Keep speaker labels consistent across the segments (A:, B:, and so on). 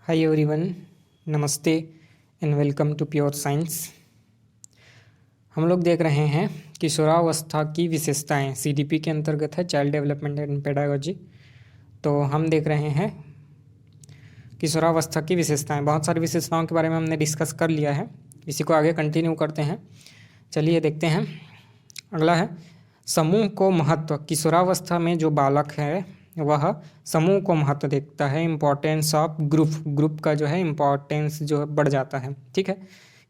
A: हाय everyone, नमस्ते and welcome to pure science. हम लोग देख रहे हैं किशोरावस्था की विशेषताएं। सीडीपी के अंतर्गत है, चाइल्ड डेवलपमेंट एंड पेडागोजी। तो हम देख रहे हैं किशोरावस्था की विशेषताएं। बहुत सारी विशेषताओं के बारे में हमने डिस्कस कर लिया है, इसी को आगे कंटिन्यू करते हैं। चलिए देखते हैं। अगला है समूह को महत्व। किशोरावस्था में जो बालक है वह समूह को महत्व देखता है। इम्पोर्टेंस ऑफ ग्रुप का जो है इम्पोर्टेंस जो बढ़ जाता है। ठीक है,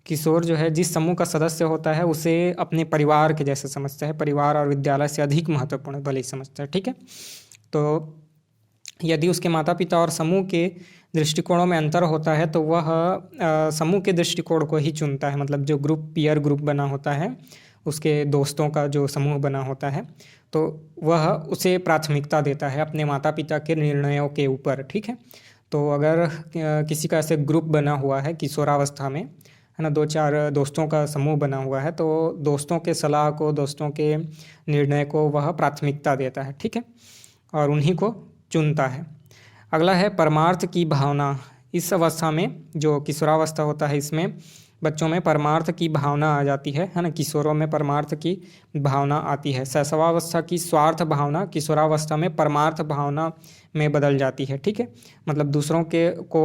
A: किशोर जो है जिस समूह का सदस्य होता है उसे अपने परिवार के जैसे समझता है, परिवार और विद्यालय से अधिक महत्वपूर्ण भले ही समझता है। ठीक है, तो यदि उसके माता पिता और समूह के दृष्टिकोणों में अंतर होता है तो वह समूह के दृष्टिकोण को ही चुनता है। मतलब जो पीयर ग्रुप बना होता है, उसके दोस्तों का जो समूह बना होता है, तो वह उसे प्राथमिकता देता है अपने माता पिता के निर्णयों के ऊपर। ठीक है, तो अगर किसी का ऐसे ग्रुप बना हुआ है किशोरावस्था में, है ना, 2-4 दोस्तों का समूह बना हुआ है, तो दोस्तों के सलाह को, दोस्तों के निर्णय को वह प्राथमिकता देता है। ठीक है, और उन्हीं को चुनता है। अगला है परमार्थ की भावना। इस अवस्था में जो किशोरावस्था होता है, इसमें बच्चों में परमार्थ की भावना आ जाती है ना। किशोरों में परमार्थ की भावना आती है। शैशवावस्था की स्वार्थ भावना किशोरावस्था में परमार्थ भावना में बदल जाती है। ठीक है, मतलब दूसरों के को,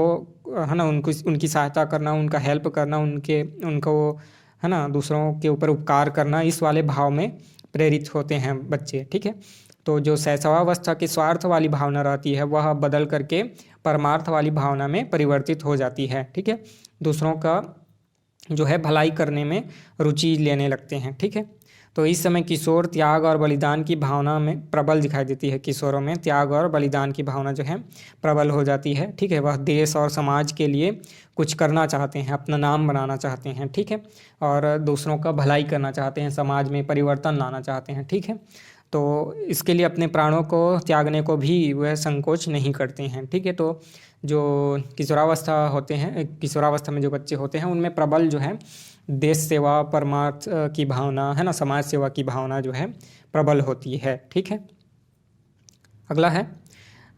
A: है ना, उनकी सहायता करना, उनका हेल्प करना, उनको है ना, दूसरों के ऊपर उपकार करना, इस वाले भाव में प्रेरित होते हैं बच्चे। ठीक है, तो जो शैशवावस्था की स्वार्थ वाली भावना रहती है वह बदल करके परमार्थ वाली भावना में परिवर्तित हो जाती है। ठीक है, दूसरों का जो है भलाई करने में रुचि लेने लगते हैं। ठीक है, तो इस समय किशोर त्याग और बलिदान की भावना में प्रबल दिखाई देती है। किशोरों में त्याग और बलिदान की भावना जो है प्रबल हो जाती है। ठीक है, वह देश और समाज के लिए कुछ करना चाहते हैं, अपना नाम बनाना चाहते हैं। ठीक है, और दूसरों का भलाई करना चाहते हैं, समाज में परिवर्तन लाना चाहते हैं। ठीक है, तो इसके लिए अपने प्राणों को त्यागने को भी वह संकोच नहीं करते हैं। ठीक है, तो जो किशोरावस्था होते हैं, किशोरावस्था में जो बच्चे होते हैं, उनमें प्रबल जो है देश सेवा, परमार्थ की भावना, है ना, समाज सेवा की भावना जो है प्रबल होती है। ठीक है, अगला है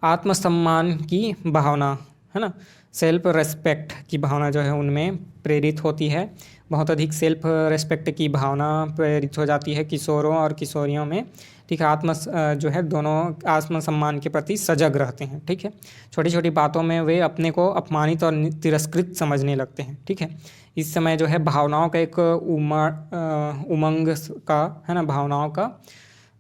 A: आत्मसम्मान की भावना, है ना, सेल्फ रेस्पेक्ट की भावना जो है उनमें प्रेरित होती है। बहुत अधिक सेल्फ रेस्पेक्ट की भावना प्रेरित हो जाती है किशोरों और किशोरियों में। ठीक है, जो है दोनों आत्मसम्मान के प्रति सजग रहते हैं। ठीक है, छोटी छोटी बातों में वे अपने को अपमानित और तिरस्कृत समझने लगते हैं। ठीक है, इस समय जो है भावनाओं का एक उमंग का, है ना, भावनाओं का,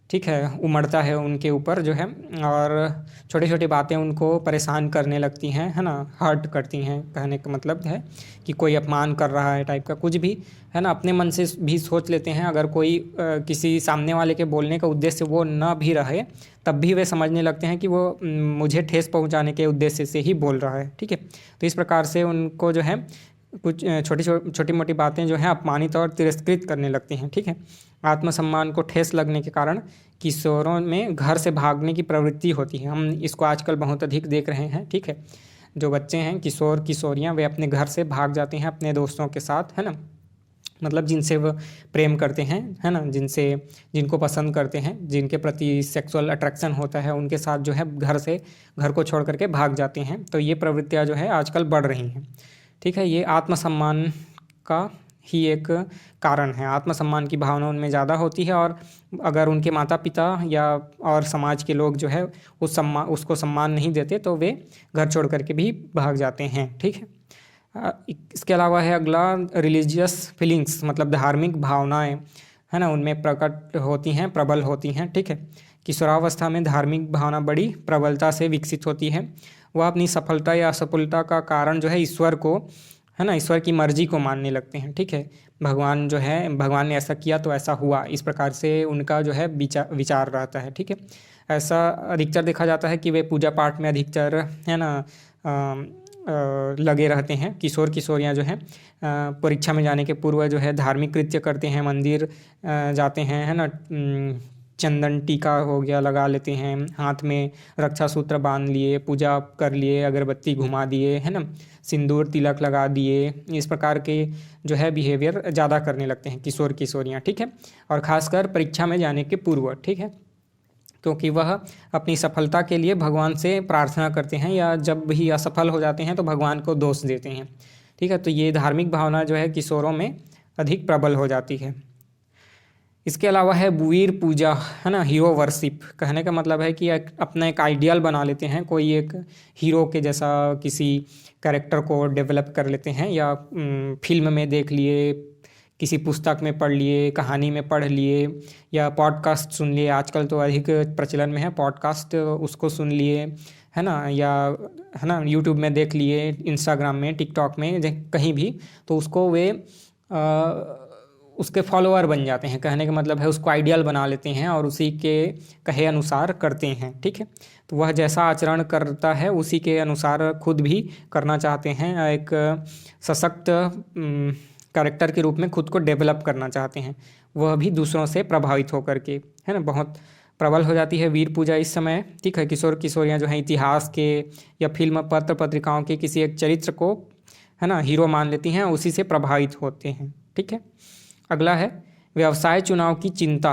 A: ठीक है, उमड़ता है उनके ऊपर जो है, और छोटी छोटी बातें उनको परेशान करने लगती हैं, है ना, हर्ट करती हैं। कहने का मतलब है कि कोई अपमान कर रहा है टाइप का कुछ भी, है ना, अपने मन से भी सोच लेते हैं। अगर कोई किसी सामने वाले के बोलने का उद्देश्य वो ना भी रहे, तब भी वे समझने लगते हैं कि वो मुझे ठेस पहुंचाने के उद्देश्य से ही बोल रहा है। ठीक है, तो इस प्रकार से उनको जो है कुछ छोटी मोटी बातें जो हैं अपमानित और तिरस्कृत करने लगती हैं। ठीक है, आत्मसम्मान को ठेस लगने के कारण किशोरों में घर से भागने की प्रवृत्ति होती है। हम इसको आजकल बहुत अधिक देख रहे हैं। ठीक है, जो बच्चे हैं, किशोर किशोरियां, वे अपने घर से भाग जाते हैं अपने दोस्तों के साथ, है ना, मतलब जिनसे वो प्रेम करते हैं, है ना, जिनको पसंद करते हैं, जिनके प्रति सेक्सुअल अट्रैक्शन होता है, उनके साथ जो है घर को छोड़ करके भाग जाते हैं। तो ये प्रवृत्तियाँ जो है आजकल बढ़ रही हैं। ठीक है, ये आत्मसम्मान का ही एक कारण है। आत्मसम्मान की भावना उनमें ज़्यादा होती है, और अगर उनके माता पिता या और समाज के लोग जो है उसको सम्मान नहीं देते तो वे घर छोड़ करके भी भाग जाते हैं। ठीक है, इसके अलावा है अगला रिलीजियस फीलिंग्स, मतलब धार्मिक भावनाएं, है ना, उनमें प्रकट होती हैं, प्रबल होती हैं। ठीक है, किशोरावस्था में धार्मिक भावना बड़ी प्रबलता से विकसित होती है। वह अपनी सफलता या असफलता का कारण जो है ईश्वर को, है ना, ईश्वर की मर्जी को मानने लगते हैं। ठीक है, भगवान जो है, भगवान ने ऐसा किया तो ऐसा हुआ, इस प्रकार से उनका जो है विचार रहता है। ठीक है, ऐसा अधिकतर देखा जाता है कि वे पूजा पाठ में अधिकतर, है ना, लगे रहते हैं। किशोर किशोरियाँ जो हैं परीक्षा में जाने के पूर्व जो है धार्मिक कृत्य करते हैं, मंदिर जाते हैं, है ना, चंदन टीका हो गया लगा लेते हैं, हाथ में रक्षा सूत्र बांध लिए, पूजा कर लिए, अगरबत्ती घुमा दिए, है ना, सिंदूर तिलक लगा दिए, इस प्रकार के जो है बिहेवियर ज़्यादा करने लगते हैं किशोर किशोरियाँ। ठीक है, और ख़ासकर परीक्षा में जाने के पूर्व। ठीक है, क्योंकि वह अपनी सफलता के लिए भगवान से प्रार्थना करते हैं, या जब भी असफल हो जाते हैं तो भगवान को दोष देते हैं। ठीक है, तो ये धार्मिक भावना जो है किशोरों में अधिक प्रबल हो जाती है। इसके अलावा है वीर पूजा, है ना, हीरो वर्शिप। कहने का मतलब है कि अपना एक आइडियल बना लेते हैं, कोई एक हीरो के जैसा किसी कैरेक्टर को डेवलप कर लेते हैं, या फिल्म में देख लिए, किसी पुस्तक में पढ़ लिए, कहानी में पढ़ लिए, या पॉडकास्ट सुन लिए। आजकल तो अधिक प्रचलन में है पॉडकास्ट, उसको सुन लिए, है ना, या है ना यूट्यूब में देख लिए, इंस्टाग्राम में, टिकटॉक में, कहीं भी, तो उसको वे उसके फॉलोअर बन जाते हैं। कहने का मतलब है उसको आइडियल बना लेते हैं और उसी के कहे अनुसार करते हैं। ठीक है, तो वह जैसा आचरण करता है उसी के अनुसार खुद भी करना चाहते हैं, एक सशक्त कैरेक्टर के रूप में खुद को डेवलप करना चाहते हैं, वह भी दूसरों से प्रभावित होकर के, है ना। बहुत प्रबल हो जाती है वीर पूजा इस समय। ठीक है, किशोर किशोरियाँ जो हैं इतिहास के या फिल्म, पत्र पत्रिकाओं के किसी एक चरित्र को, है ना, हीरो मान लेती हैं, उसी से प्रभावित होते हैं। ठीक है, अगला है व्यवसाय चुनाव की चिंता।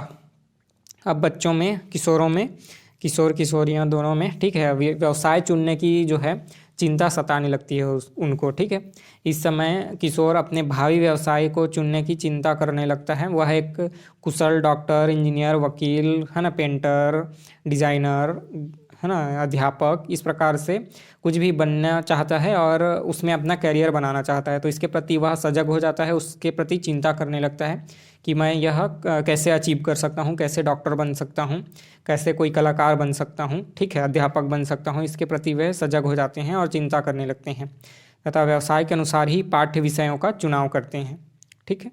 A: अब बच्चों में, किशोरों में, किशोर किशोरियाँ दोनों में, ठीक है, व्यवसाय चुनने की जो है चिंता सताने लगती है उनको। ठीक है, इस समय किशोर अपने भावी व्यवसाय को चुनने की चिंता करने लगता है। वह एक कुशल डॉक्टर, इंजीनियर, वकील, है ना, पेंटर, डिज़ाइनर, है ना, अध्यापक, इस प्रकार से कुछ भी बनना चाहता है और उसमें अपना करियर बनाना चाहता है। तो इसके प्रति वह सजग हो जाता है, उसके प्रति चिंता करने लगता है कि मैं यह कैसे अचीव कर सकता हूँ, कैसे डॉक्टर बन सकता हूँ, कैसे कोई कलाकार बन सकता हूँ, ठीक है, अध्यापक बन सकता हूँ। इसके प्रति वे सजग हो जाते हैं और चिंता करने लगते हैं तथा व्यवसाय के अनुसार ही पाठ्य विषयों का चुनाव करते हैं। ठीक है,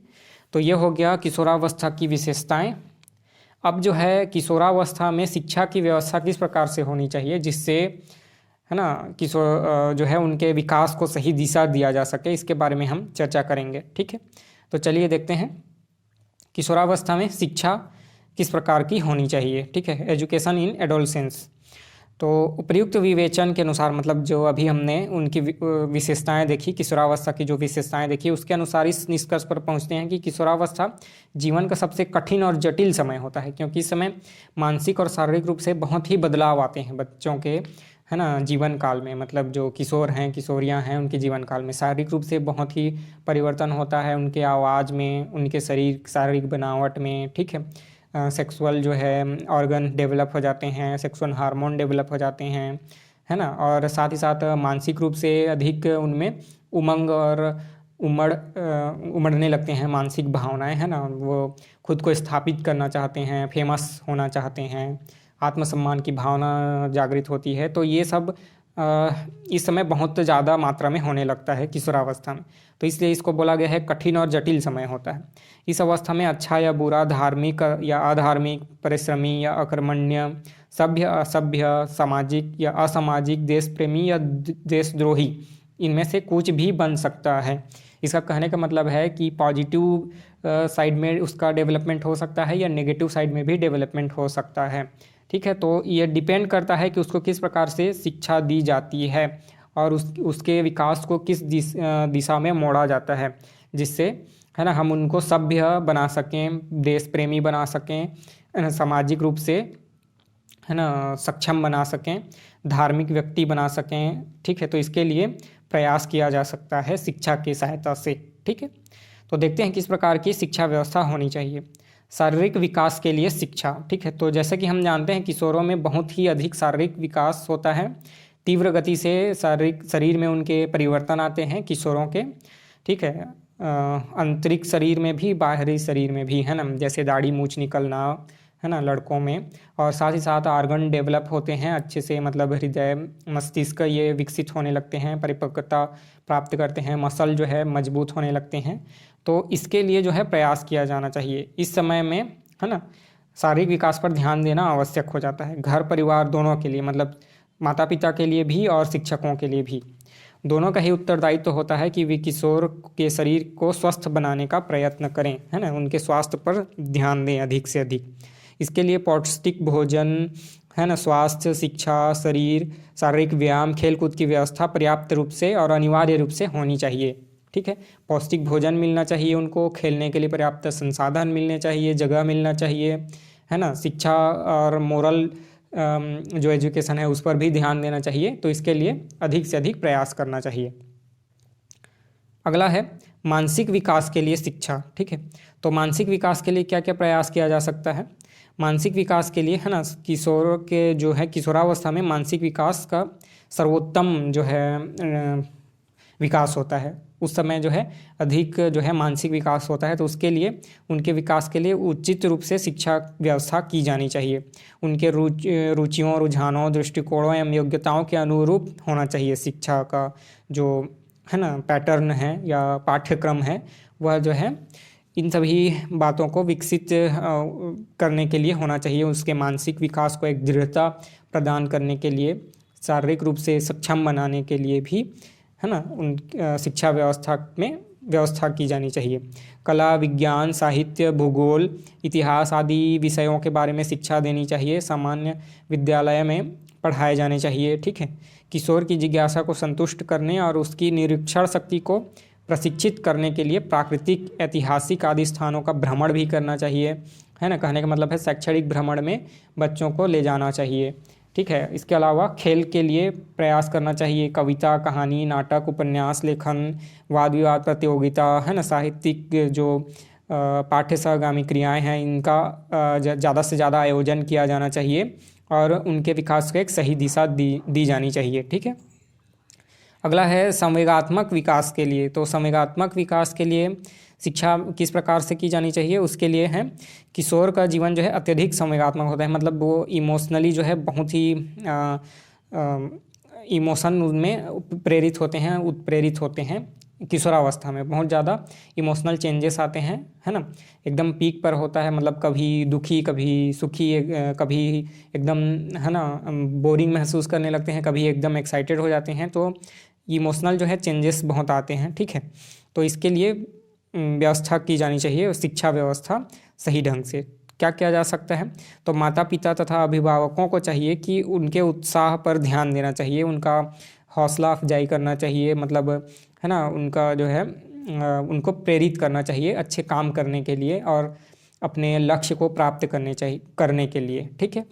A: तो ये हो गया किशोरावस्था की विशेषताएं। अब जो है किशोरावस्था में शिक्षा की व्यवस्था किस प्रकार से होनी चाहिए, जिससे, है ना, किशोर जो है उनके विकास को सही दिशा दिया जा सके, इसके बारे में हम चर्चा करेंगे। ठीक है, तो चलिए देखते हैं किशोरावस्था में शिक्षा किस प्रकार की होनी चाहिए। ठीक है, एजुकेशन इन एडोलसेंस। तो उपयुक्त विवेचन के अनुसार, मतलब जो अभी हमने उनकी विशेषताएं देखी, किशोरावस्था की जो विशेषताएं देखी, उसके अनुसार इस निष्कर्ष पर पहुंचते हैं कि किशोरावस्था जीवन का सबसे कठिन और जटिल समय होता है, क्योंकि इस समय मानसिक और शारीरिक रूप से बहुत ही बदलाव आते हैं बच्चों के, है ना, जीवन काल में। मतलब जो किशोर हैं, किशोरियां हैं, उनके जीवन काल में शारीरिक रूप से बहुत ही परिवर्तन होता है, उनके आवाज़ में, उनके शारीरिक बनावट में। ठीक है, सेक्सुअल जो है ऑर्गन डेवलप हो जाते हैं, सेक्सुअल हार्मोन डेवलप हो जाते हैं, है ना, और साथ ही साथ मानसिक रूप से अधिक उनमें उमंग और उमड़ने लगते हैं मानसिक भावनाएं, है ना। वो खुद को स्थापित करना चाहते हैं, फेमस होना चाहते हैं, आत्मसम्मान की भावना जागृत होती है। तो ये सब इस समय बहुत ज़्यादा मात्रा में होने लगता है किशोरावस्था में। तो इसलिए इसको बोला गया है कठिन और जटिल समय होता है। इस अवस्था में अच्छा या बुरा, धार्मिक या अधार्मिक, परिश्रमी या अकर्मण्य, सभ्य असभ्य, सामाजिक या असामाजिक, देश प्रेमी या देशद्रोही, इनमें से कुछ भी बन सकता है। इसका कहने का मतलब है कि पॉजिटिव साइड में उसका डेवलपमेंट हो सकता है या नेगेटिव साइड में भी डेवलपमेंट हो सकता है। ठीक है, तो ये डिपेंड करता है कि उसको किस प्रकार से शिक्षा दी जाती है और उसके विकास को किस दिशा में मोड़ा जाता है, जिससे, है ना, हम उनको सभ्य बना सकें, देश प्रेमी बना सकें, है ना, सामाजिक रूप से, है ना, सक्षम बना सकें, धार्मिक व्यक्ति बना सकें। ठीक है, तो इसके लिए प्रयास किया जा सकता है शिक्षा की सहायता से। ठीक है, तो देखते हैं किस प्रकार की शिक्षा व्यवस्था होनी चाहिए। शारीरिक विकास के लिए शिक्षा। ठीक है, तो जैसे कि हम जानते हैं किशोरों में बहुत ही अधिक शारीरिक विकास होता है, तीव्र गति से शरीर में उनके परिवर्तन आते हैं किशोरों के। ठीक है, आंतरिक शरीर में भी, बाहरी शरीर में भी, है ना, जैसे दाढ़ी मूंछ निकलना, है ना, लड़कों में, और साथ ही साथ आर्गन डेवलप होते हैं अच्छे से, मतलब हृदय, मस्तिष्क, ये विकसित होने लगते हैं, परिपक्वता प्राप्त करते हैं, मसल जो है मजबूत होने लगते हैं। तो इसके लिए जो है प्रयास किया जाना चाहिए इस समय में, है ना। शारीरिक विकास पर ध्यान देना आवश्यक हो जाता है, घर परिवार दोनों के लिए, मतलब माता पिता के लिए भी और शिक्षकों के लिए भी, दोनों का ही उत्तरदायित्व होता है कि वे किशोर के शरीर को स्वस्थ बनाने का प्रयत्न करें, है ना, उनके स्वास्थ्य पर ध्यान दें अधिक से अधिक। इसके लिए पौष्टिक भोजन, है ना, स्वास्थ्य, शिक्षा, शारीरिक व्यायाम, खेलकूद की व्यवस्था पर्याप्त रूप से और अनिवार्य रूप से होनी चाहिए। ठीक है, पौष्टिक भोजन मिलना चाहिए उनको, खेलने के लिए पर्याप्त संसाधन मिलने चाहिए, जगह मिलना चाहिए, है ना, शिक्षा और मोरल जो एजुकेशन है उस पर भी ध्यान देना चाहिए। तो इसके लिए अधिक से अधिक प्रयास करना चाहिए। अगला है मानसिक विकास के लिए शिक्षा। ठीक है, तो मानसिक विकास के लिए क्या क्या प्रयास किया जा सकता है? मानसिक विकास के लिए, है ना, किशोर के जो है किशोरावस्था में मानसिक विकास का सर्वोत्तम जो है विकास होता है। उस समय जो है अधिक जो है मानसिक विकास होता है। तो उसके लिए, उनके विकास के लिए उचित रूप से शिक्षा व्यवस्था की जानी चाहिए। उनके रुचियों, रुझानों, दृष्टिकोणों एवं योग्यताओं के अनुरूप होना चाहिए शिक्षा का जो है ना पैटर्न है या पाठ्यक्रम है, वह जो है इन सभी बातों को विकसित करने के लिए होना चाहिए। उसके मानसिक विकास को एक दृढ़ता प्रदान करने के लिए, शारीरिक रूप से सक्षम बनाने के लिए भी, है ना, उन शिक्षा व्यवस्था में व्यवस्था की जानी चाहिए। कला, विज्ञान, साहित्य, भूगोल, इतिहास आदि विषयों के बारे में शिक्षा देनी चाहिए। सामान्य विद्यालय में पढ़ाए जाने चाहिए। ठीक है, किशोर की जिज्ञासा को संतुष्ट करने और उसकी निरीक्षण शक्ति को प्रशिक्षित करने के लिए प्राकृतिक, ऐतिहासिक आदि स्थानों का भ्रमण भी करना चाहिए। है ना, कहने का मतलब है शैक्षणिक भ्रमण में बच्चों को ले जाना चाहिए। ठीक है, इसके अलावा खेल के लिए प्रयास करना चाहिए। कविता, कहानी, नाटक, उपन्यास लेखन, वाद विवाद प्रतियोगिता, है ना, साहित्यिक जो पाठ्य सहगामी क्रियाएं हैं, इनका ज़्यादा से ज़्यादा आयोजन किया जाना चाहिए और उनके विकास को एक सही दिशा दी जानी चाहिए। ठीक है, अगला है संवेगात्मक विकास के लिए। तो संवेगात्मक विकास के लिए शिक्षा किस प्रकार से की जानी चाहिए? उसके लिए है, किशोर का जीवन जो है अत्यधिक संवेगात्मक होता है। मतलब वो इमोशनली जो है बहुत ही इमोशन उनमें उत्प्रेरित होते हैं। किशोरावस्था में बहुत ज़्यादा इमोशनल चेंजेस आते हैं, है ना, एकदम पीक पर होता है। मतलब कभी दुखी, कभी सुखी, कभी एकदम, है ना, बोरिंग महसूस करने लगते हैं, कभी एकदम एक्साइटेड हो जाते हैं। तो इमोशनल जो है चेंजेस बहुत आते हैं। ठीक है, तो इसके लिए व्यवस्था की जानी चाहिए, शिक्षा व्यवस्था सही ढंग से। क्या किया जा सकता है? तो माता पिता तथा अभिभावकों को चाहिए कि उनके उत्साह पर ध्यान देना चाहिए, उनका हौसला अफजाई करना चाहिए। मतलब, है ना, उनका जो है उनको प्रेरित करना चाहिए अच्छे काम करने के लिए और अपने लक्ष्य को प्राप्त करने के लिए। ठीक है,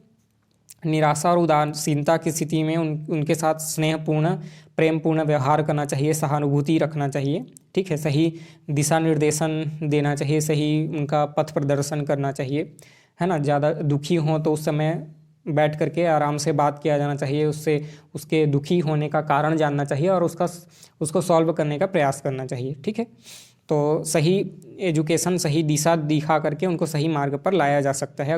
A: निराशा और उदासीनता की स्थिति में उनके साथ स्नेहपूर्ण, प्रेमपूर्ण व्यवहार करना चाहिए, सहानुभूति रखना चाहिए। ठीक है, सही दिशा निर्देशन देना चाहिए, सही उनका पथ प्रदर्शन करना चाहिए। है ना, ज़्यादा दुखी हों तो उस समय बैठ करके आराम से बात किया जाना चाहिए, उससे उसके दुखी होने का कारण जानना चाहिए और उसको सॉल्व करने का प्रयास करना चाहिए। ठीक है, तो सही एजुकेशन, सही दिशा दिखा करके उनको सही मार्ग पर लाया जा सकता है।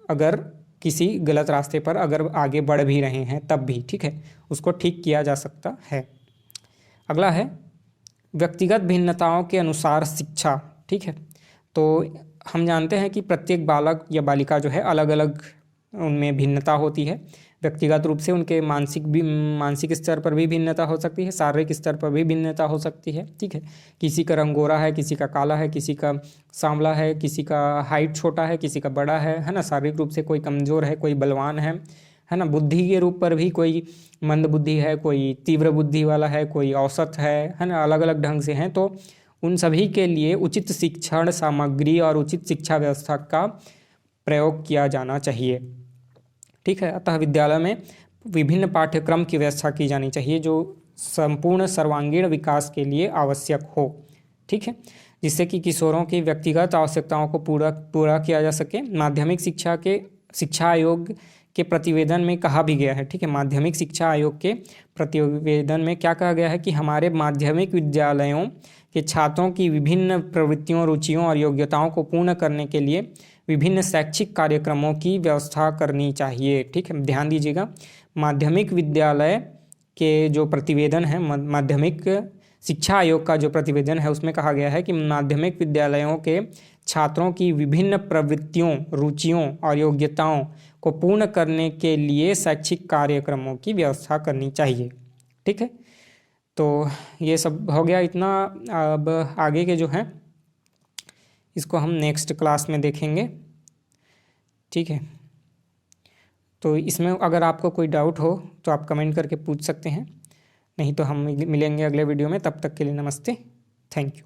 A: अगर किसी गलत रास्ते पर अगर आगे बढ़ भी रहे हैं तब भी, ठीक है, उसको ठीक किया जा सकता है। अगला है व्यक्तिगत भिन्नताओं के अनुसार शिक्षा। ठीक है, तो हम जानते हैं कि प्रत्येक बालक या बालिका जो है अलग अलग उनमें भिन्नता होती है। व्यक्तिगत रूप से उनके मानसिक स्तर पर भी भिन्नता हो सकती है, शारीरिक स्तर पर भी भिन्नता हो सकती है। ठीक है, किसी का रंग गोरा है, किसी का काला है, किसी का सांवला है, किसी का हाइट छोटा है, किसी का बड़ा है ना। शारीरिक रूप से कोई कमज़ोर है, कोई बलवान है ना। बुद्धि के रूप पर भी कोई मंद बुद्धि है, कोई तीव्र बुद्धि वाला है, कोई औसत है ना। अलग अलग ढंग से हैं। तो उन सभी के लिए उचित शिक्षण सामग्री और उचित शिक्षा व्यवस्था का प्रयोग किया जाना चाहिए। ठीक है, अतः विद्यालय में विभिन्न पाठ्यक्रम की व्यवस्था की जानी चाहिए जो संपूर्ण सर्वांगीण विकास के लिए आवश्यक हो। ठीक है, जिससे कि किशोरों की व्यक्तिगत आवश्यकताओं को पूरा किया जा सके। माध्यमिक शिक्षा आयोग के प्रतिवेदन में कहा भी गया है। ठीक है, माध्यमिक शिक्षा आयोग के प्रतिवेदन में क्या कहा गया है कि हमारे माध्यमिक विद्यालयों के छात्रों की विभिन्न प्रवृत्तियों, रुचियों और योग्यताओं को पूर्ण करने के लिए विभिन्न शैक्षिक कार्यक्रमों की व्यवस्था करनी चाहिए। ठीक है, ध्यान दीजिएगा, माध्यमिक विद्यालय के जो प्रतिवेदन है, माध्यमिक शिक्षा आयोग का जो प्रतिवेदन है, उसमें कहा गया है कि माध्यमिक विद्यालयों के छात्रों की विभिन्न प्रवृत्तियों, रुचियों और योग्यताओं को पूर्ण करने के लिए शैक्षिक कार्यक्रमों की व्यवस्था करनी चाहिए। ठीक है, तो ये सब हो गया इतना। अब आगे के जो हैं इसको हम नेक्स्ट क्लास में देखेंगे। ठीक है, तो इसमें अगर आपको कोई डाउट हो तो आप कमेंट करके पूछ सकते हैं, नहीं तो हम मिलेंगे अगले वीडियो में। तब तक के लिए नमस्ते, थैंक यू।